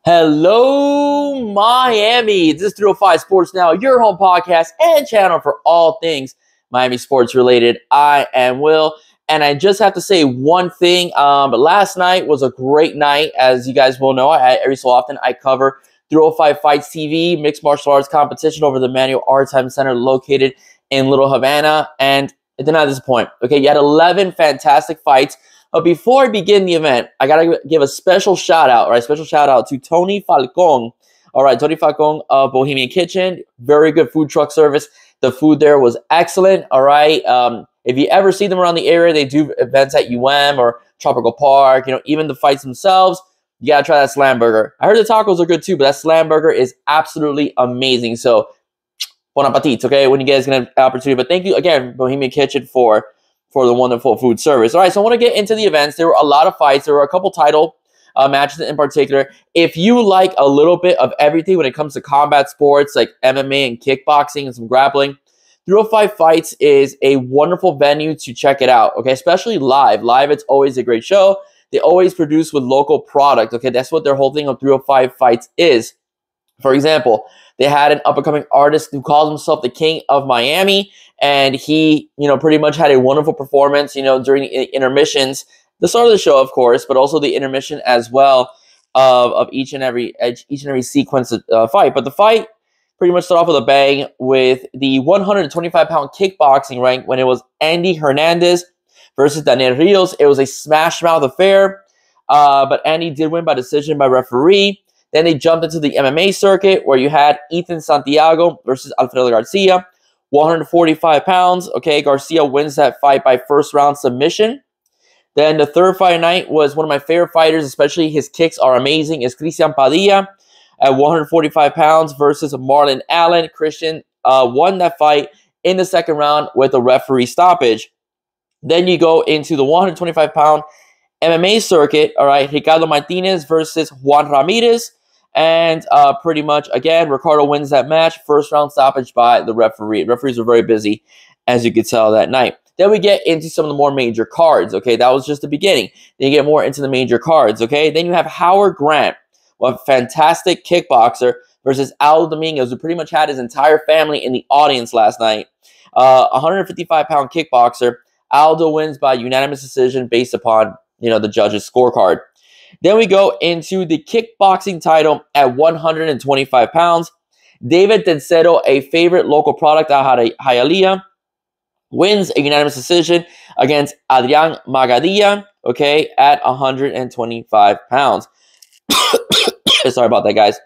Hello, Miami. This is 305 Sports Now, your home podcast and channel for all things Miami sports related. I am Will, and I just have to say one thing. But last night was a great night. As you guys will know, every so often I cover 305 Fights TV, mixed martial arts competition over the Manual Art Time Center located in Little Havana, and it did not disappoint. Okay, you had 11 fantastic fights. But before I begin the event, I gotta give a special shout out, right? Special shout out to Tony Falcon. All right, Tony Falcon of Bohemian Kitchen. Very good food truck service. The food there was excellent. All right. If you ever see them around the area, they do events at UM or Tropical Park. You know, even the fights themselves. You gotta try that slam burger. I heard the tacos are good too, but that slam burger is absolutely amazing. So, bon appetit. Okay, when you guys get an opportunity. But thank you again, Bohemian Kitchen, for the wonderful food service. All right, so I want to get into the events. There were a lot of fights. There were a couple title matches in particular. If you like a little bit of everything when it comes to combat sports like MMA and kickboxing and some grappling, 305 Fights is a wonderful venue to check it out, okay? Especially live. Live, it's always a great show. They always produce with local product, okay? That's what their whole thing of 305 Fights is. For example, they had an up-and-coming artist who calls himself the King of Miami, and he, pretty much had a wonderful performance, during the intermissions, the start of the show, of course, but also the intermission as well of each and every sequence of fight. But the fight pretty much started off with a bang with the 125-pound kickboxing rank when it was Andy Hernandez versus Daniel Rios. It was a smash-mouth affair, but Andy did win by decision by referee. Then they jumped into the MMA circuit where you had Ethan Santiago versus Alfredo Garcia, 145 pounds. Okay, Garcia wins that fight by first round submission. Then the third fight of the night was one of my favorite fighters, especially his kicks are amazing, is Christian Padilla at 145 pounds versus Marlon Allen. Christian won that fight in the second round with a referee stoppage. Then you go into the 125-pound MMA circuit, all right, Ricardo Martinez versus Juan Ramirez. And pretty much, again, Ricardo wins that match. First round stoppage by the referee. Referees were very busy, as you could tell that night. Then we get into some of the more major cards, okay? That was just the beginning. Then you get more into the major cards, okay? Then you have Howard Grant, a fantastic kickboxer, versus Aldo Dominguez, who pretty much had his entire family in the audience last night. 155-pound kickboxer. Aldo wins by unanimous decision based upon, the judges' scorecard. Then we go into the kickboxing title at 125 pounds. David Tencero, a favorite local product out of Hialeah, wins a unanimous decision against Adrian Magadilla, okay, at 125 pounds. Sorry about that, guys.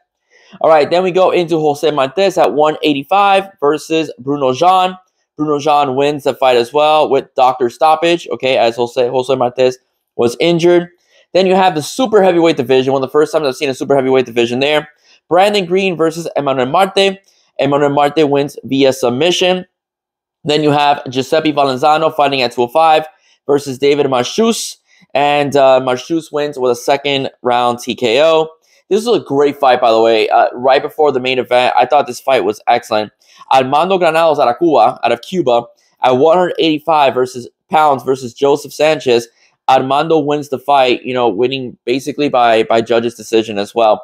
All right, then we go into Jose Martes at 185 versus Bruno Jean. Bruno Jean wins the fight as well with doctor stoppage, okay, as Jose Martes was injured. Then you have the super heavyweight division, one of the first times I've seen a super heavyweight division there. Brandon Green versus Emmanuel Marte. Emmanuel Marte wins via submission. Then you have Giuseppe Valenzano fighting at 205 versus David Marchus. And Marchus wins with a second round TKO. This was a great fight, by the way. Right before the main event, I thought this fight was excellent. Armando Granados out of Cuba, at 185 pounds versus Joseph Sanchez. Armando wins the fight, winning basically by judge's decision as well.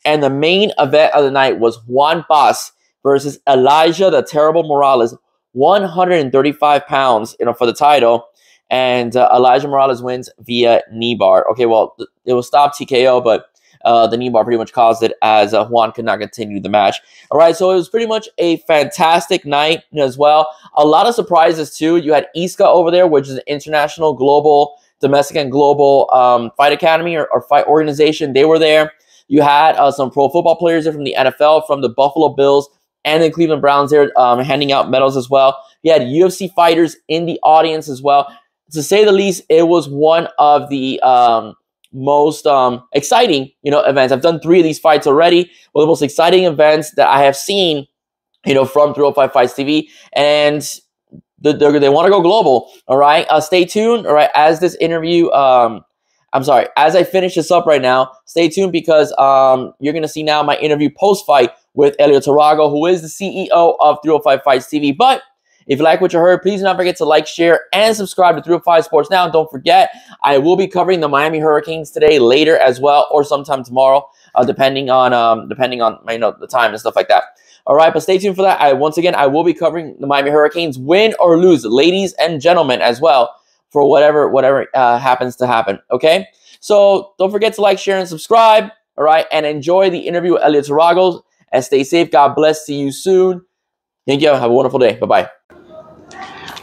And the main event of the night was Juan Paz versus Elijah the Terrible Morales, 135 pounds, for the title. And Elijah Morales wins via knee bar. Okay, well, it was stopped TKO, but the knee bar pretty much caused it as Juan could not continue the match. All right, so it was pretty much a fantastic night as well. A lot of surprises, too. You had ISCA over there, which is an international, global, domestic and global fight academy or fight organization. They were there. You had some pro football players there from the NFL, from the Buffalo Bills and the Cleveland Browns there handing out medals as well. You had UFC fighters in the audience as well. To say the least, it was one of the most exciting, events. I've done 3 of these fights already. One of the most exciting events that I have seen, from 305 Fights TV. And they want to go global, all right? Stay tuned, all right, as this interview, as I finish this up right now, stay tuned because you're going to see now my interview post-fight with Elio Tarago, who is the CEO of 305 Fights TV. But If you like what you heard, please don't forget to like, share, and subscribe to 305 Sports Now. And don't forget, I will be covering the Miami Hurricanes today, later as well, or sometime tomorrow, depending on the time and stuff like that. All right, but stay tuned for that. Once again, I will be covering the Miami Hurricanes, win or lose, ladies and gentlemen, as well, for whatever happens to happen. Okay, so don't forget to like, share, and subscribe. All right, and enjoy the interview with Helio Torrago. And stay safe. God bless. See you soon. Thank you. Have a wonderful day. Bye-bye.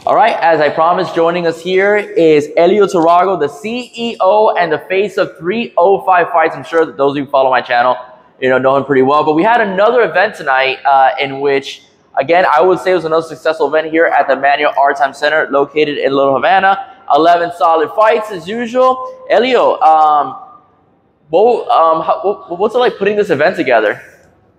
All right, as I promised, joining us here is Helio Torrago, the CEO and the face of 305 Fights. I'm sure that those of you who follow my channel, know him pretty well. But we had another event tonight in which, again, I would say it was another successful event here at the Manuel Artime Center located in Little Havana. 11 solid fights as usual. Helio, what's it like putting this event together?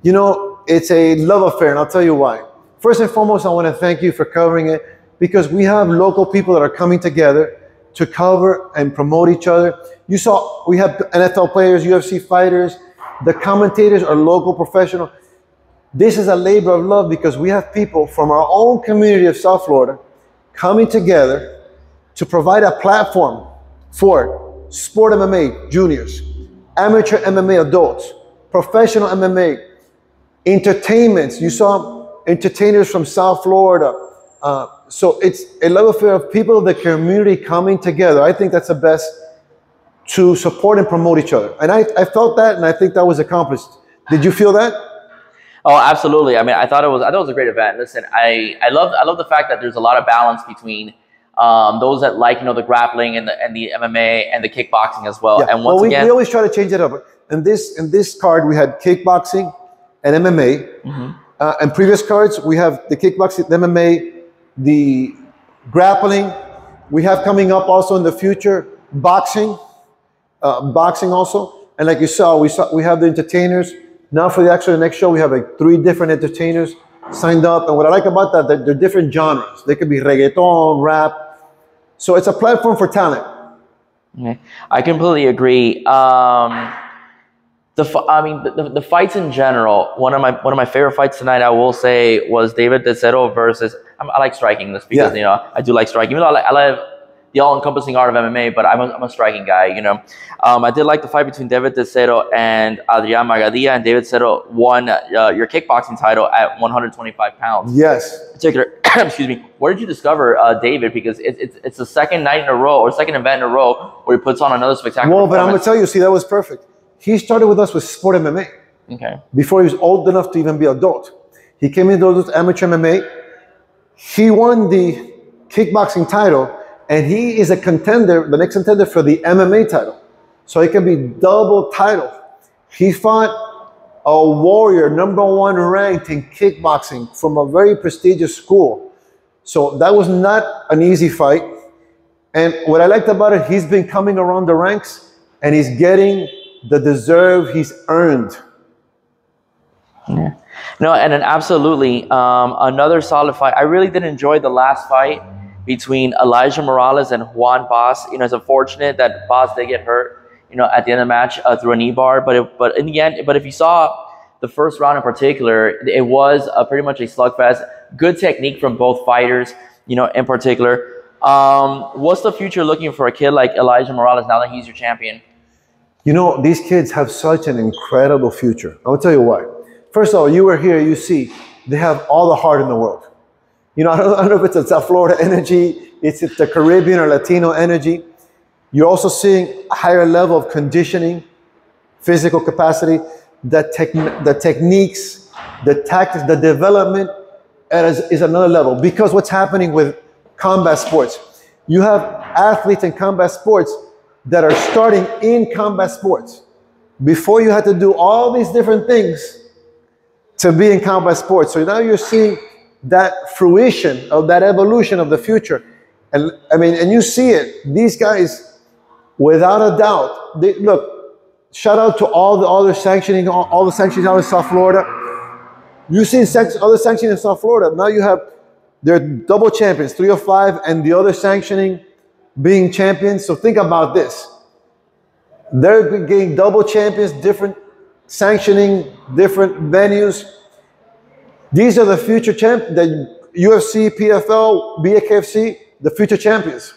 It's a love affair, and I'll tell you why. First and foremost, I want to thank you for covering it, because we have local people that are coming together to cover and promote each other. You saw we have NFL players, UFC fighters, the commentators are local professional. This is a labor of love, because we have people from our own community of South Florida coming together to provide a platform for sport MMA juniors, amateur MMA adults, professional MMA, entertainments. You saw entertainers from South Florida. So it's a love affair of people of the community coming together. I think that's the best to support and promote each other. And I felt that, and I think that was accomplished. Did you feel that? Oh, absolutely. I mean, I thought it was a great event. Listen, I love the fact that there's a lot of balance between those that like the grappling and the MMA and the kickboxing as well. Yeah. And once again, we always try to change it up. In this card, we had kickboxing and MMA. Mm-hmm. And previous cards, we have the kickboxing, the MMA, the grappling. We have coming up also in the future boxing also. And like you saw, we have the entertainers. Now for the next show, we have 3 different entertainers signed up. And what I like about that they're different genres. They could be reggaeton, rap. So it's a platform for talent. Okay. I completely agree. The fights in general, one of my favorite fights tonight, I will say, was David Desedo versus. I like striking this because I do like striking. Even though I like the all-encompassing art of MMA, but I'm a striking guy. I did like the fight between David Desedo and Adrian Magadia, and David Desedo won your kickboxing title at 125 pounds. Yes. Particular. Excuse me. Where did you discover David? Because it's the second night in a row, or second event in a row, where he puts on another spectacular. Well, but I'm gonna tell you, see, that was perfect. He started with us with sport MMA. Okay. Before he was old enough to even be adult. He came into with amateur MMA. He won the kickboxing title, and he is a contender, the next contender for the MMA title. So he can be double title. He fought a warrior, #1 ranked in kickboxing from a very prestigious school. So that was not an easy fight. And what I liked about it, he's been coming around the ranks, and he's getting the deserve he's earned. Yeah. No, and then absolutely another solid fight. I really did enjoy the last fight between Elijah Morales and Juan Bas. It's unfortunate that Bas did get hurt, at the end of the match through a knee bar. But in the end, if you saw the first round in particular, it was pretty much a slugfest. Good technique from both fighters, in particular. What's the future looking for a kid like Elijah Morales now that he's your champion? These kids have such an incredible future. I'll tell you why. First of all, you were here, you see, they have all the heart in the world. I don't know if it's a South Florida energy, it's the Caribbean or Latino energy. You're also seeing a higher level of conditioning, physical capacity, the techniques, the tactics, the development is another level. Because what's happening with combat sports, you have athletes in combat sports that are starting in combat sports. Before, you had to do all these different things to be in combat sports. So now you're seeing that fruition of that evolution of the future. And you see it. These guys, without a doubt, look, shout out to all the other sanctioning, all the sanctioning out in South Florida. You see other sanctioning in South Florida. Now you have, they're double champions, 305, and the other sanctioning being champions. So think about this. They're getting double champions, different sanctioning, different venues. These are the future champions. UFC, PFL, BKFC, the future champions.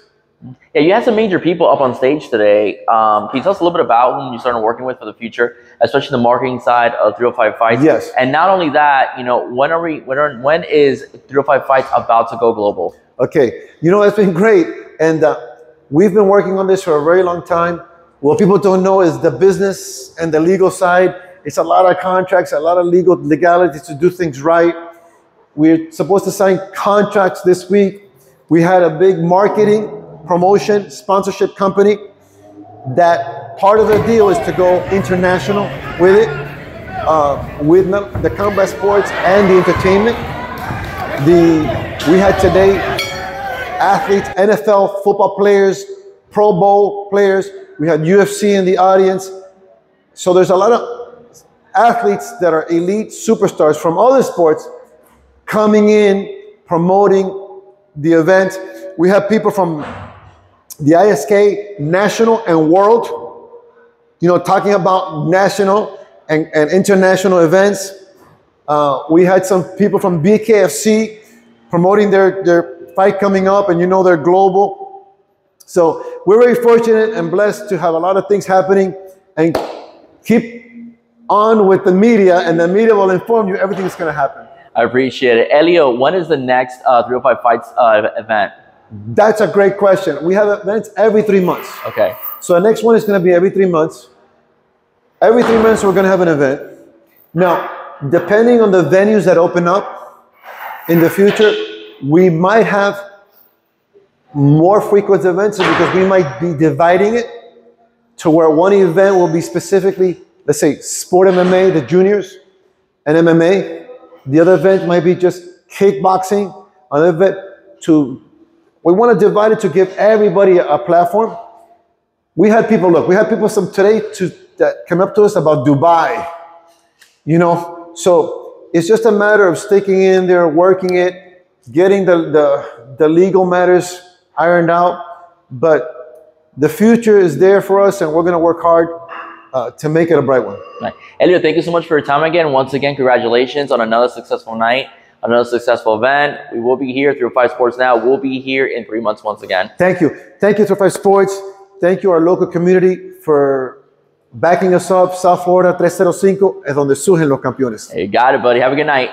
Yeah, you had some major people up on stage today. Can you tell us a little bit about whom you started working with for the future, especially the marketing side of 305 Fights? Yes. And not only that, you know, when is 305 Fights about to go global? Okay, you know, it's been great. And we've been working on this for a very long time. What people don't know is the business and the legal side. It's a lot of contracts, a lot of legalities to do things right. We're supposed to sign contracts this week. We had a big marketing, promotion, sponsorship company that part of the deal is to go international with it, with the combat sports and the entertainment. We had today athletes, NFL football players, Pro Bowl players. We had UFC in the audience. So there's a lot of athletes that are elite superstars from other sports coming in, promoting the event. We have people from the ISK, national and world, you know, talking about national and international events. We had some people from BKFC promoting their fight coming up, and you know they're global. So we're very fortunate and blessed to have a lot of things happening, and keep on with the media, and the media will inform you everything that's going to happen. I appreciate it. Elio, when is the next 305 Fights event? That's a great question. We have events every 3 months. Okay. So the next one is going to be every 3 months. Every 3 months, we're going to have an event. Now, depending on the venues that open up in the future, we might have more frequent events because we might be dividing it to where one event will be specifically, let's say, sport MMA, the juniors, and MMA. The other event might be just kickboxing. Another event we want to divide it to give everybody a platform. We had people from today that came up to us about Dubai, you know. So it's just a matter of sticking in there, working it, getting the legal matters ironed out. But the future is there for us, and we're going to work hard to make it a bright one. Right. Elio, thank you so much for your time again. Once again, congratulations on another successful night, another successful event. We will be here, 305 Sports Now. We'll be here in 3 months once again. Thank you. Thank you, 305 Sports. Thank you, our local community, for backing us up. South Florida 305 es donde surgen los campeones. Hey, you got it, buddy. Have a good night.